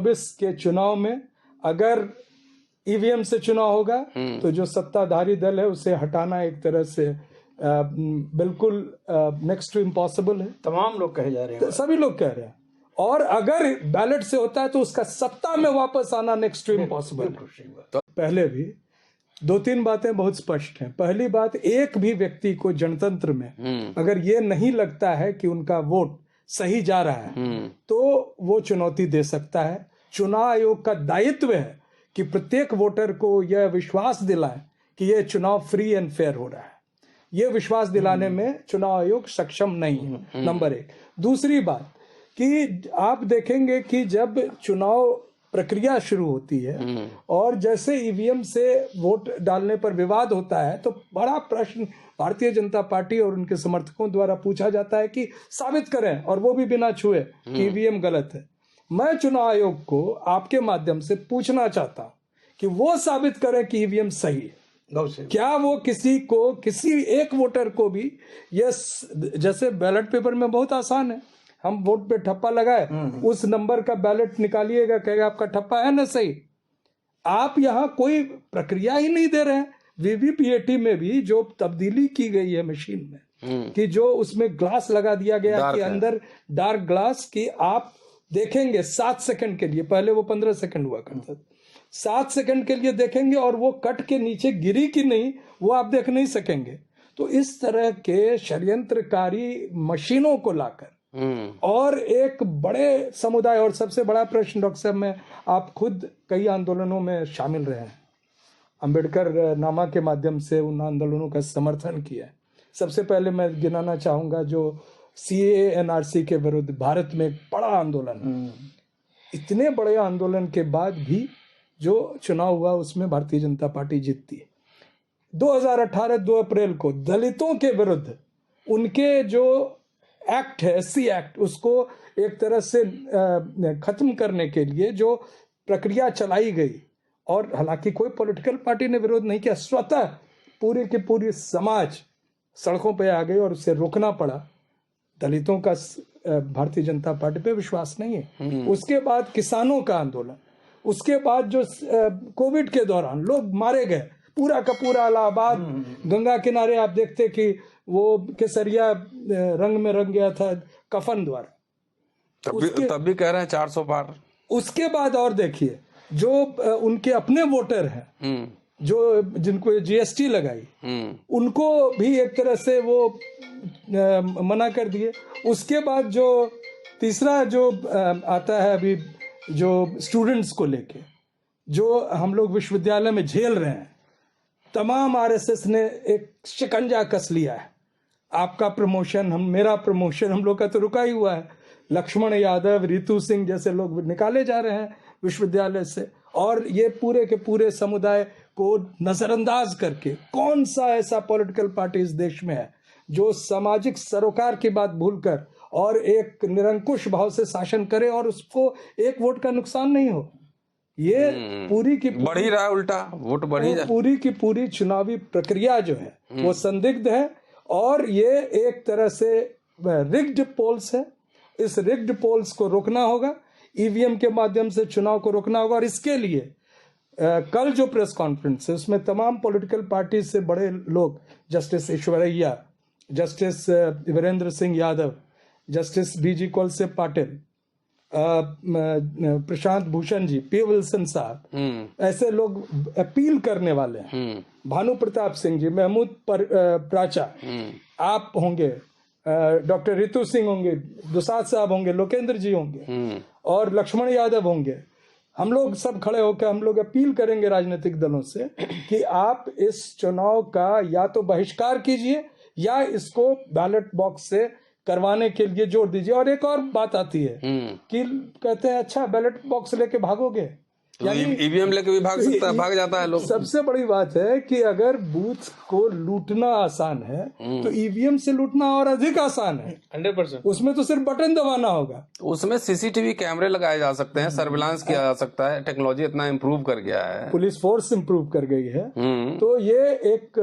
2024 के चुनाव में अगर ईवीएम से चुनाव होगा तो जो सत्ताधारी दल है उसे हटाना एक तरह से बिल्कुल नेक्स्ट टू इम्पॉसिबल है। तमाम लोग कहे जा रहे हैं, सभी लोग कह रहे हैं। और अगर बैलेट से होता है तो उसका सत्ता में वापस आना नेक्स्ट टू इम्पॉसिबल है। तो पहले भी 2-3 बातें बहुत स्पष्ट हैं। पहली बात, एक भी व्यक्ति को जनतंत्र में अगर ये नहीं लगता है कि उनका वोट सही जा रहा है तो वो चुनौती दे सकता है। चुनाव आयोग का दायित्व है कि प्रत्येक वोटर को यह विश्वास दिलाए कि यह चुनाव फ्री एंड फेयर हो रहा है। यह विश्वास दिलाने में चुनाव आयोग सक्षम नहीं है, नंबर 1। दूसरी बात कि आप देखेंगे कि जब चुनाव प्रक्रिया शुरू होती है और जैसे ईवीएम से वोट डालने पर विवाद होता है तो बड़ा प्रश्न भारतीय जनता पार्टी और उनके समर्थकों द्वारा पूछा जाता है कि साबित करें, और वो भी बिना छुए कि ईवीएम गलत है। मैं चुनाव आयोग को आपके माध्यम से पूछना चाहता हूं कि वो साबित करें कि ईवीएम सही है। क्या वो किसी एक वोटर को भी जैसे बैलेट पेपर में बहुत आसान है, हम वोट पे ठप्पा लगाए, उस नंबर का बैलेट निकालिएगा, कहेगा आपका ठप्पा है ना सही। आप यहाँ कोई प्रक्रिया ही नहीं दे रहे हैं। वीवीपीएटी में भी जो तब्दीली की गई है मशीन में कि जो उसमें ग्लास लगा दिया गया कि अंदर डार्क ग्लास की आप देखेंगे 7 सेकंड के लिए, पहले वो 15 सेकंड हुआ करता था, 7 सेकंड के लिए देखेंगे और वो कट के नीचे गिरी कि नहीं वो आप देख नहीं सकेंगे। तो इस तरह के षड्यंत्रकारी मशीनों को लाकर और एक बड़े समुदाय, और सबसे बड़ा प्रश्न डॉक्टर साहब में, आप खुद कई आंदोलनों में शामिल रहे हैं, अंबेडकर नामा के माध्यम से उन आंदोलनों का समर्थन किया है। सबसे पहले मैं गिनाना चाहूंगा जो सीएए एनआरसी के विरुद्ध भारत में एक बड़ा आंदोलन, इतने बड़े आंदोलन के बाद भी जो चुनाव हुआ उसमें भारतीय जनता पार्टी जीतती है। 2018 2 अप्रैल को दलितों के विरुद्ध उनके जो एक्ट है, एससी एक्ट, उसको एक तरह से खत्म करने के लिए जो प्रक्रिया चलाई गई, और हालांकि कोई पॉलिटिकल पार्टी ने विरोध नहीं किया, स्वतः पूरी की पूरी समाज सड़कों पे आ गई और उसे रोकना पड़ा। दलितों का भारतीय जनता पार्टी पे विश्वास नहीं है। उसके बाद किसानों का आंदोलन, उसके बाद जो कोविड के दौरान लोग मारे गए, पूरा का पूरा इलाहाबाद गंगा किनारे आप देखते कि वो केसरिया रंग में रंग गया था कफन द्वारा, तब भी कह रहे हैं 400 पार। उसके बाद और देखिए जो उनके अपने वोटर हैं जो जिनको जीएसटी लगाई, उनको भी एक तरह से वो मना कर दिए। उसके बाद जो तीसरा जो आता है अभी जो स्टूडेंट्स को लेके जो हम लोग विश्वविद्यालय में झेल रहे हैं, तमाम आरएसएस ने एक शिकंजा कस लिया है। आपका प्रमोशन, मेरा प्रमोशन, हम लोग का तो रुका ही हुआ है। लक्ष्मण यादव, रितु सिंह जैसे लोग निकाले जा रहे हैं विश्वविद्यालय से, और ये पूरे के पूरे समुदाय को नजरअंदाज करके कौन सा ऐसा पॉलिटिकल पार्टी इस देश में है जो सामाजिक सरोकार की बात भूलकर और एक निरंकुश भाव से शासन करे और उसको एक वोट का नुकसान नहीं हो। ये पूरी की बढ़ ही रहा है, उल्टा वोट बढ़ ही रहा है। पूरी की पूरी चुनावी प्रक्रिया जो है वो संदिग्ध है, और ये एक तरह से रिग्ड पोल्स है। इस रिग्ड पोल्स को रोकना होगा, ईवीएम के माध्यम से चुनाव को रोकना होगा। और इसके लिए कल जो प्रेस कॉन्फ्रेंस है उसमें तमाम पॉलिटिकल पार्टी से बड़े लोग, justice Eshwaraiah, justice Virendra Singh Yadav, justice B G Kolse Patil, Prashant Bhushan ji, P Wilson साहब, ऐसे लोग अपील करने वाले हैं। भानु प्रताप सिंह जी, महमूद प्राचा, आप होंगे, डॉक्टर रितु सिंह होंगे, दुसाद साहब होंगे, लोकेंद्र जी होंगे और लक्ष्मण यादव होंगे। हम लोग सब खड़े होकर हम लोग अपील करेंगे राजनीतिक दलों से कि आप इस चुनाव का या तो बहिष्कार कीजिए या इसको बैलेट बॉक्स से करवाने के लिए जोर दीजिए। और एक और बात आती है कि कहते हैं अच्छा बैलेट बॉक्स लेके भागोगे, यानी ईवीएम लेके भी भाग सकता है, भाग जाता है लोग। सबसे बड़ी बात है कि अगर बूथ को लूटना आसान है तो ईवीएम से लूटना और अधिक आसान है। 100%। उसमें तो सिर्फ बटन दबाना होगा। उसमें सीसीटीवी कैमरे लगाए जा सकते हैं, सर्विलांस किया जा सकता है। टेक्नोलॉजी इतना इम्प्रूव कर गया है, पुलिस फोर्स इम्प्रूव कर गई है। तो ये एक